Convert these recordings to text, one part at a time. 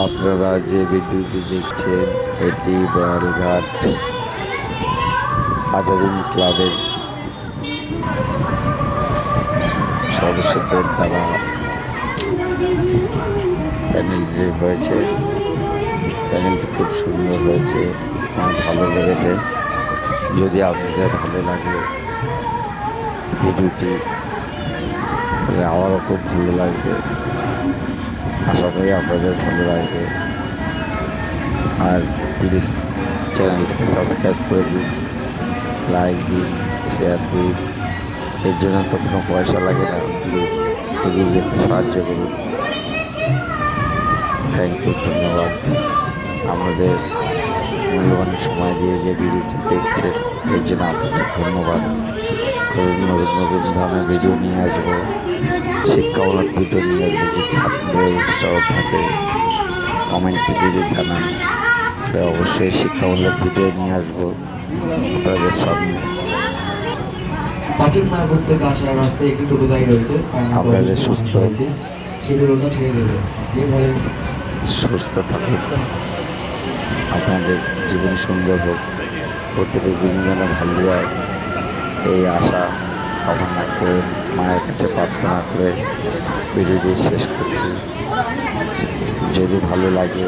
আপনারা যে ভিডিওটি দেখছেন এটি বয়ালঘাট আজাদিন ক্লাবের সদস্যদের দ্বারা প্যানেলটি হয়েছে। প্যানেলটি খুব সুন্দর হয়েছে, আমার ভালো লেগেছে। যদি আপনাদের ভালো লাগে ভিডিওটি, তাহলে আমারও খুব ভালো লাগবে। আশা করি আপনাদের ভালো লাগবে। আর প্লিজ চ্যানেলটিকে সাবস্ক্রাইব করে দিন, লাইক দিন, শেয়ার দিন। এর জন্য তো কোনো পয়সা লাগে না, প্লিজ এগিয়ে যেতে সাহায্য করুন। থ্যাংক ইউ, ধন্যবাদ। আমাদের মূল্যবান সময় দিয়ে যে ভিডিওটি দেখছেন এর জন্য আপনাদের ধন্যবাদ। নতুন নতুন ধরনের ভিডিও নিয়ে আসবো, শিক্ষামূলক ভিডিও নিয়ে আসবো। যদি আপনাদের উৎসাহ থাকে কমেন্টে যদি জানান, অবশ্যই শিক্ষামূলক ভিডিও নিয়ে আসবো আপনাদের সামনে। প্রাচীন মায়াপুর থেকে আসার রাস্তায় একটি টোটো গাড়ি রয়েছে, আপনাদের সুস্থ সেই টোটোটা ছেড়ে দেবে। যেভাবে সুস্থ থাকুন, আপনাদের জীবন সুন্দর হোক, প্রত্যেকের জীবন যেন ভালো যায় এই আশা কামনা করে মায়ের কাছে প্রার্থনা করে ভিডিওটি শেষ করছি। যদি ভালো লাগে,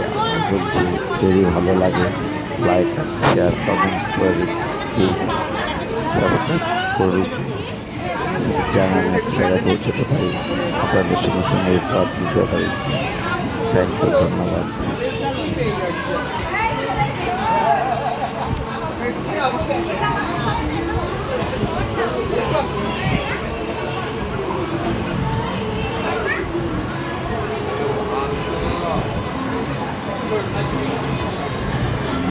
বলছি যদি ভালো লাগে লাইক শেয়ার কমেন্ট করে প্লিজ সাবস্ক্রাইব করুন, যেন আমি এক জায়গায় পৌঁছতে পারি, আপনাদের সঙ্গে সঙ্গে উপহার দিতে পারি। থ্যাংক ইউ, ধন্যবাদ। Thank you.